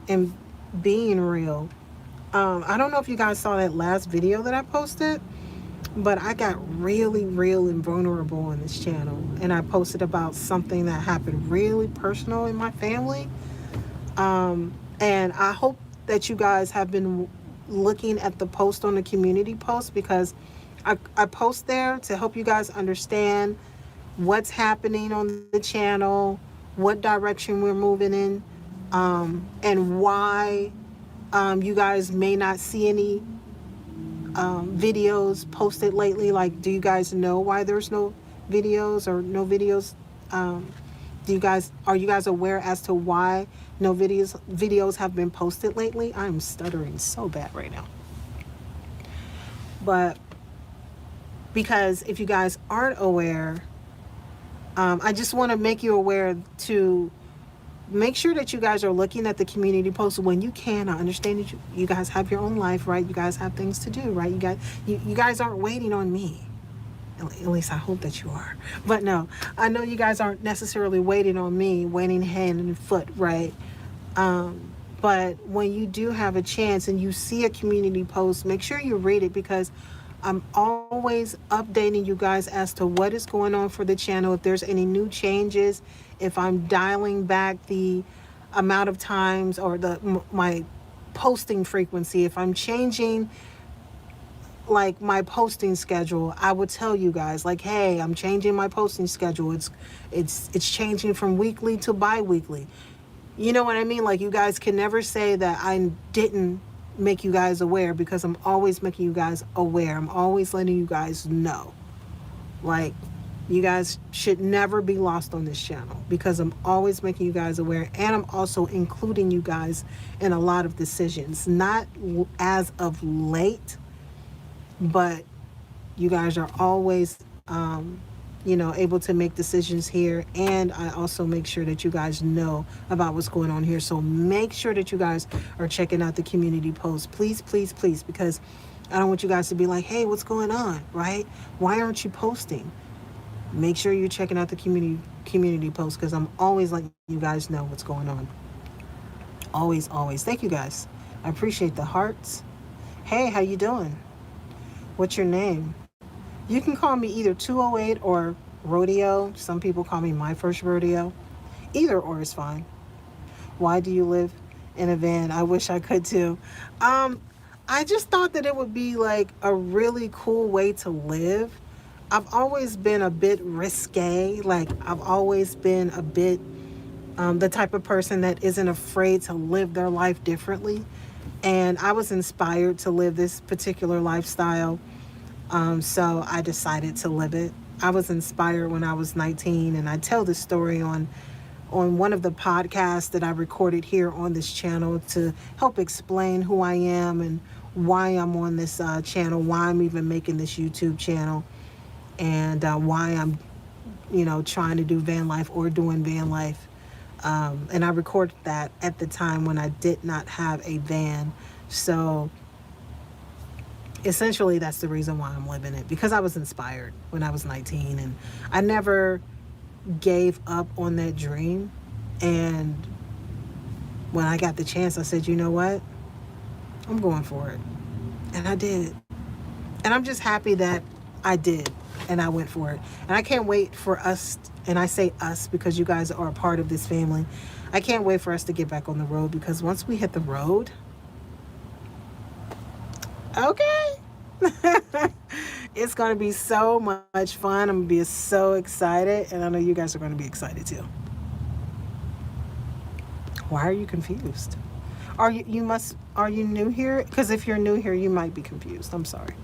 and being real, I don't know if you guys saw that last video that I posted, but I got really real and vulnerable on this channel, and I posted about something that happened really personal in my family. And I hope that you guys have been looking at the post on the community post, because I post there to help you guys understand what's happening on the channel, what direction we're moving in, and why you guys may not see any videos posted lately. Like, do you guys know why there's no videos or no videos? Are you guys aware as to why no videos have been posted lately? I'm stuttering so bad right now. But because if you guys aren't aware, I just want to make you aware to make sure that you guys are looking at the community posts when you can. I understand that you guys have your own life, right? You guys have things to do, right? You guys aren't waiting on me. At least I hope that you are. But no, I know you guys aren't necessarily waiting on me, waiting hand and foot, right? But when you do have a chance and you see a community post, make sure you read it, because I'm always updating you guys as to what is going on for the channel. If there's any new changes, if I'm dialing back the amount of times or my posting frequency, if I'm changing like my posting schedule, I would tell you guys, like, hey, I'm changing my posting schedule. It's changing from weekly to bi-weekly. You know what I mean? Like, you guys can never say that I didn't make you guys aware, because I'm always making you guys aware. I'm always letting you guys know. Like, you guys should never be lost on this channel, because I'm always making you guys aware, and I'm also including you guys in a lot of decisions. Not as of late, but you guys are always able to make decisions here, and I also make sure that you guys know about what's going on here. So make sure that you guys are checking out the community posts, please, please, please, because I don't want you guys to be like, hey, what's going on, right? Why aren't you posting? Make sure you're checking out the community posts, because I'm always letting you guys know what's going on. Always, always. Thank you guys. I appreciate the hearts. Hey, how you doing? What's your name? You can call me either 208 or Rodeo. Some people call me My First Rodeo. Either or is fine. Why do you live in a van? I wish I could too. I just thought that it would be like a really cool way to live. I've always been a bit risque. Like, I've always been a bit the type of person that isn't afraid to live their life differently. And I was inspired to live this particular lifestyle. So I decided to live it. I was inspired when I was 19, and I tell this story on one of the podcasts that I recorded here on this channel to help explain who I am and why I'm on this channel, why I'm even making this YouTube channel, and why I'm, trying to do van life or doing van life. And I recorded that at the time when I did not have a van. So essentially, that's the reason why I'm living it, because I was inspired when I was 19, and I never gave up on that dream. And when I got the chance, I said, you know what? I'm going for it. And I did. And I'm just happy that I did and I went for it. And I can't wait for us, and I say us because you guys are a part of this family. I can't wait for us to get back on the road, because once we hit the road, okay, it's going to be so much fun. I'm going to be so excited, and I know you guys are going to be excited too. Why are you confused? Are you new here? Because if you're new here, you might be confused. I'm sorry.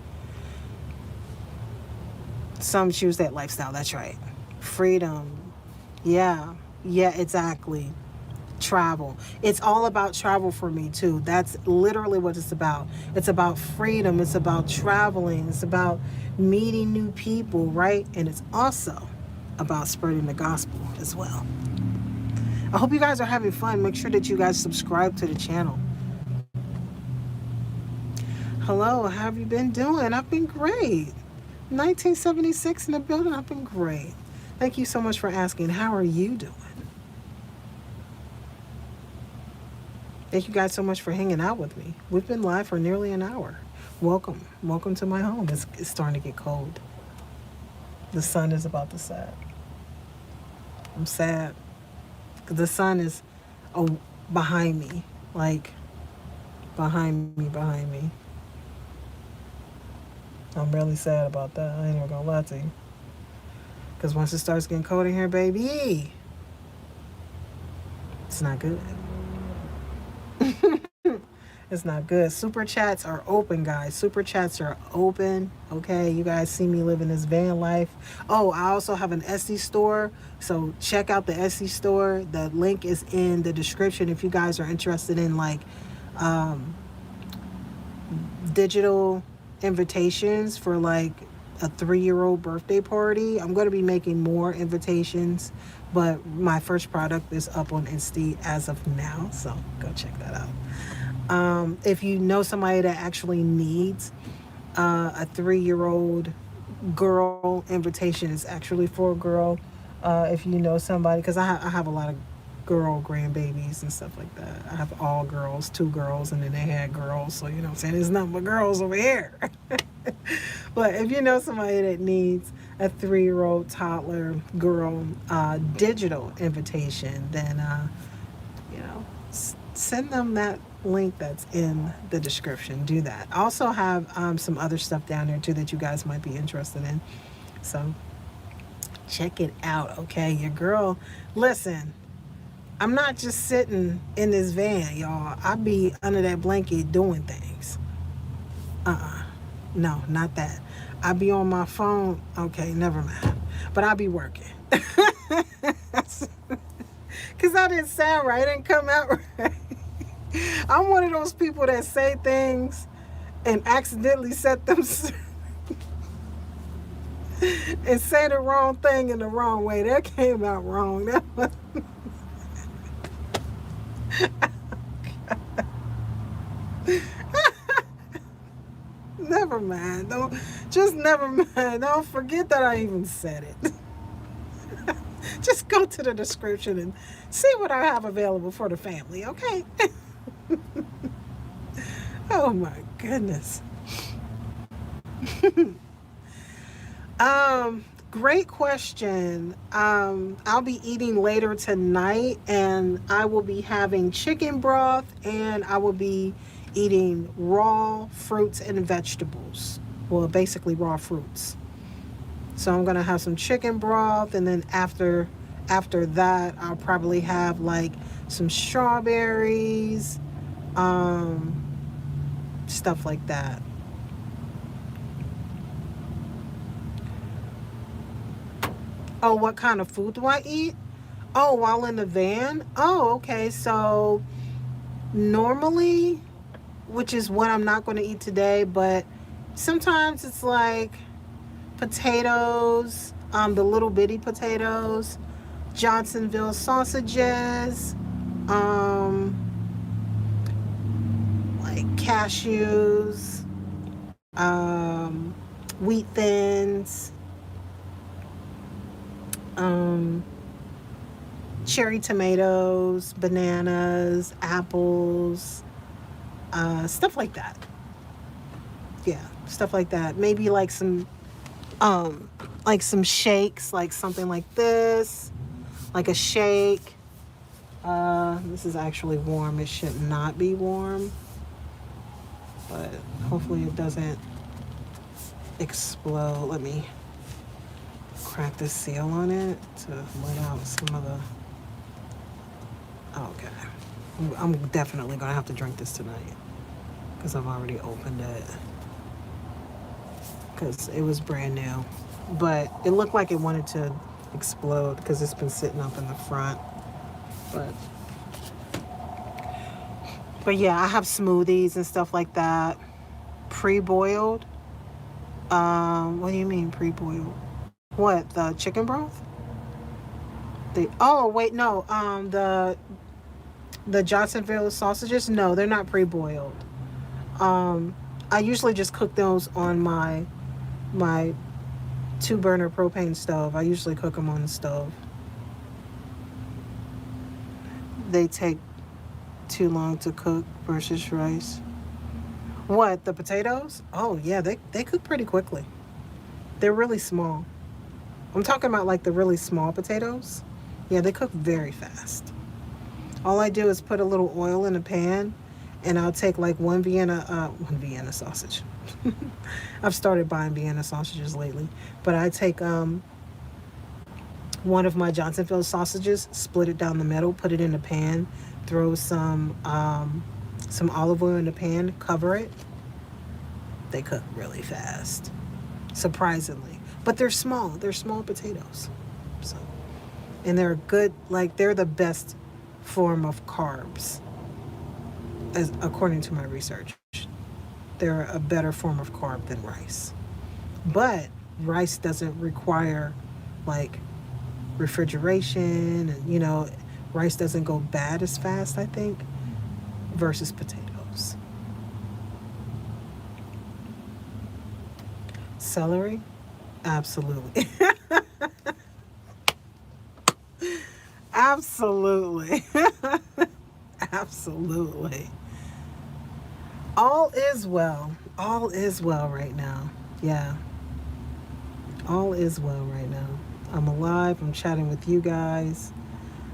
Some choose that lifestyle. That's right. Freedom. Yeah. Yeah, exactly. Travel. It's all about travel for me too. That's literally what it's about. It's about freedom. It's about traveling. It's about meeting new people, right? And it's also about spreading the gospel as well. I hope you guys are having fun. Make sure that you guys subscribe to the channel. Hello, how have you been doing? I've been great. 1976 in the building. I've been great. Thank you so much for asking. How are you doing? Thank you guys so much for hanging out with me. We've been live for nearly an hour. Welcome. Welcome to my home. It's starting to get cold. The sun is about to set. I'm sad. 'Cause the sun is behind me. Like, behind me. I'm really sad about that. I ain't even gonna lie to you. Because once it starts getting cold in here, baby, it's not good. It's not good. Super chats are open, guys. Super chats are open. Okay, you guys see me living this van life. Oh, I also have an Etsy store. So check out the Etsy store. The link is in the description if you guys are interested in like digital invitations for like a 3-year-old birthday party. I'm going to be making more invitations, but my first product is up on Etsy as of now. So go check that out. If you know somebody that actually needs a 3-year-old girl invitation, is actually for a girl. If you know somebody, because I have a lot of girl grandbabies and stuff like that. I have all girls, 2 girls, and then they had girls. So, you know what I'm saying? There's nothing but girls over here. But if you know somebody that needs a 3-year-old toddler girl digital invitation, then, you know, send them that link that's in the description. Do that. I also have some other stuff down there too that you guys might be interested in. So check it out, okay? Your girl, listen, I'm not just sitting in this van, y'all. I be under that blanket doing things. No, not that. I be on my phone. Okay, never mind. But I be working. Because I didn't sound right. I didn't come out right. I'm one of those people that say things and accidentally set them and say the wrong thing in the wrong way. That came out wrong. That was never mind. Never mind. Don't forget that I even said it. Just go to the description and see what I have available for the family, okay? Oh my goodness. Great question. I'll be eating later tonight, and I will be having chicken broth, and I will be eating raw fruits and vegetables. Well, basically raw fruits. So I'm gonna have some chicken broth, and then after that, I'll probably have like some strawberries, stuff like that. Oh, what kind of food do I eat? Oh, while in the van? Oh, okay. So normally, which is what I'm not going to eat today, but sometimes it's like potatoes, the little bitty potatoes, Johnsonville sausages, like cashews, wheat thins, um, cherry tomatoes, bananas, apples, stuff like that. Yeah, stuff like that. Maybe like some shakes, like something like this, like a shake. This is actually warm. It should not be warm, but hopefully it doesn't explode. Let me crack the seal on it to let out some of the. Okay, I'm definitely gonna have to drink this tonight because I've already opened it because it was brand new, but it looked like it wanted to explode because it's been sitting up in the front. But yeah, I have smoothies and stuff like that. Pre-boiled. What do you mean pre-boiled? What, the chicken broth? Oh wait, no. The Johnsonville sausages. No, they're not pre-boiled. Um, I usually just cook those on my 2-burner propane stove. I usually cook them on the stove. They take too long to cook versus rice. What, the potatoes? Oh yeah, they cook pretty quickly. They're really small. I'm talking about like the really small potatoes. Yeah, they cook very fast. All I do is put a little oil in a pan, and I'll take like one Vienna sausage. I've started buying Vienna sausages lately, but I take one of my Johnsonville sausages, split it down the middle, put it in a pan, throw some olive oil in the pan, cover it. They cook really fast, surprisingly. But they're small. They're small potatoes. So, and they're good. Like they're the best form of carbs, as according to my research. They're a better form of carb than rice. But rice doesn't require like refrigeration, and rice doesn't go bad as fast, I think, versus potatoes. Celery? Absolutely. Absolutely. Absolutely. All is well. All is well right now. Yeah. All is well right now. I'm alive. I'm chatting with you guys.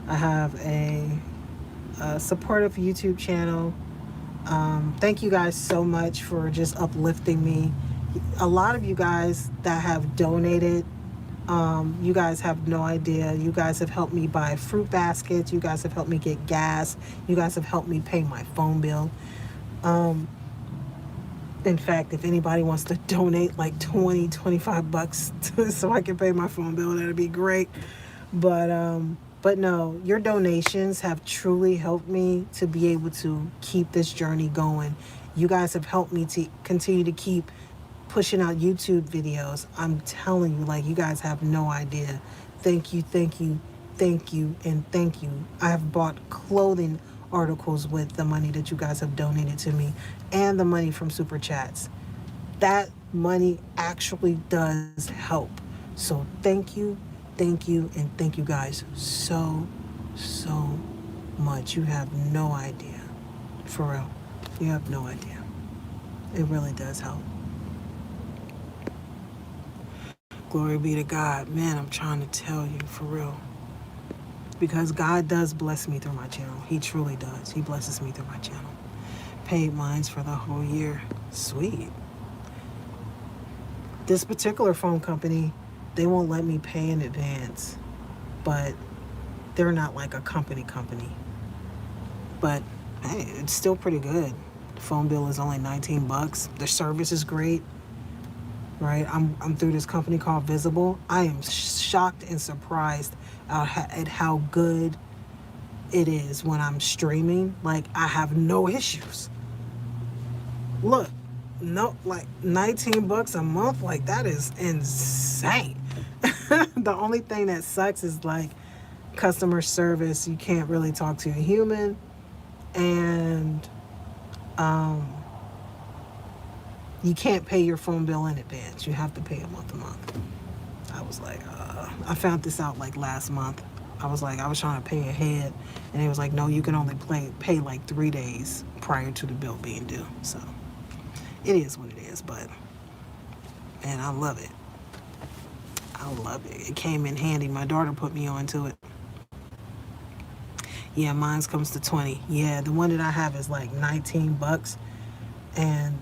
I have a supportive YouTube channel. Thank you guys so much for just uplifting me. A lot of you guys that have donated, you guys have no idea. You guys have helped me buy fruit baskets. You guys have helped me get gas. You guys have helped me pay my phone bill. In fact, if anybody wants to donate like 25 bucks so I can pay my phone bill, that'd be great. But no, your donations have truly helped me to be able to keep this journey going. You guys have helped me to continue to keep pushing out YouTube videos. I'm telling you, like, you guys have no idea. Thank you, thank you, thank you, and thank you. I have bought clothing articles with the money that you guys have donated to me and the money from Super Chats. That money actually does help. So thank you, and thank you guys so much. You have no idea. For real. You have no idea. It really does help. Glory be to God. Man, I'm trying to tell you, for real. Because God does bless me through my channel. He truly does. He blesses me through my channel. Paid mines for the whole year. Sweet. This particular phone company, they won't let me pay in advance. But they're not like a company. But hey, it's still pretty good. The phone bill is only 19 bucks. The service is great. Right? I'm through this company called Visible. I am shocked and surprised at how good it is when I'm streaming. Like, I have no issues. Look, no, like 19 bucks a month, like that is insane. The only thing that sucks is like customer service. You can't really talk to a human, and you can't pay your phone bill in advance. You have to pay a month. I was like, I found this out like last month. I was trying to pay ahead, and it was like, no, you can only pay like 3 days prior to the bill being due. So It is what it is, but man, I love it. I love it. It came in handy. My daughter put me onto it. Yeah, mine's comes to 20. Yeah, the one that I have is like 19 bucks. And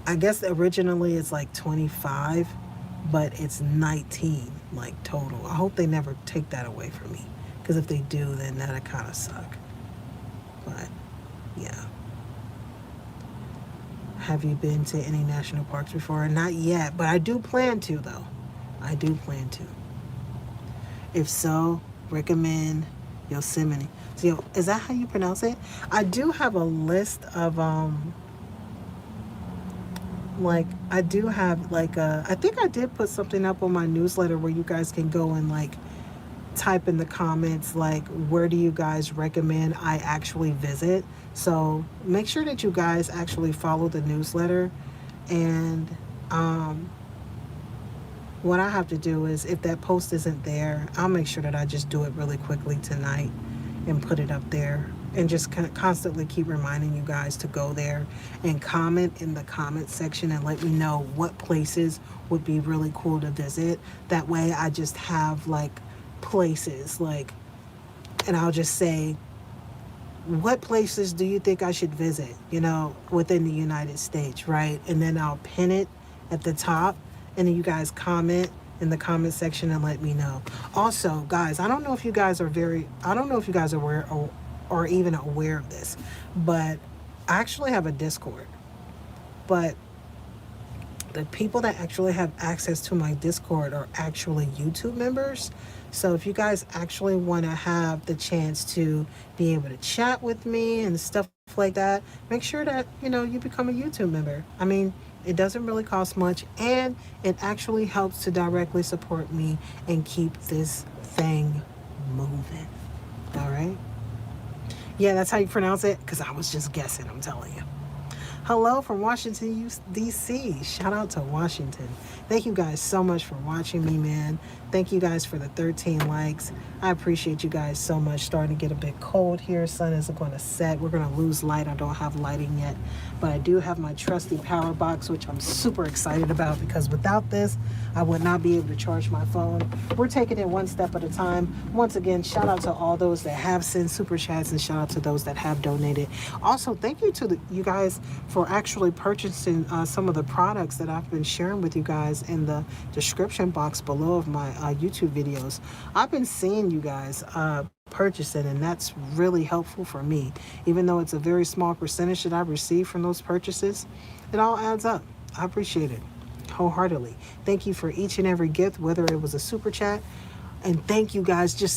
I guess originally it's like 25, but it's 19 like total. I hope they never take that away from me. Because if they do, then that'd kind of suck. But yeah. Have you been to any national parks before? Not yet, but I do plan to though. I do plan to. If so, recommend Yosemite. So, is that how you pronounce it? I do have a list of like I do have like I think I did put something up on my newsletter where you guys can go and like type in the comments like where do you guys recommend I actually visit. So make sure that you guys actually follow the newsletter. And what I have to do is if that post isn't there, I'll make sure that I just do it really quickly tonight and put it up there, and just constantly keep reminding you guys to go there and comment in the comment section and let me know what places would be really cool to visit. That way I just have like places like, and I'll just say, what places do you think I should visit, within the United States, right? And then I'll pin it at the top, and then you guys comment in the comment section and let me know. Also, guys, I don't know if you guys are aware or even aware of this, but I actually have a Discord. But the people that actually have access to my Discord are actually YouTube members. So if you guys actually want to have the chance to be able to chat with me and stuff like that, make sure that, you become a YouTube member. I mean, it doesn't really cost much, and it actually helps to directly support me and keep this thing moving. All right? Yeah, that's how you pronounce it, because I was just guessing, I'm telling you. Hello from Washington, D.C. Shout out to Washington. Thank you guys so much for watching me, man. Thank you guys for the 13 likes. I appreciate you guys so much. Starting to get a bit cold here. Sun isn't going to set. We're going to lose light. I don't have lighting yet. But I do have my trusty power box, which I'm super excited about, because without this, I would not be able to charge my phone. We're taking it one step at a time. Once again, shout out to all those that have sent super chats, and shout out to those that have donated. Also, thank you to you guys for actually purchasing some of the products that I've been sharing with you guys in the description box below of my YouTube videos. I've been seeing you guys purchasing, and that's really helpful for me. Even though it's a very small percentage that I receive from those purchases, it all adds up. I appreciate it wholeheartedly. Thank you for each and every gift, whether it was a super chat, and thank you guys just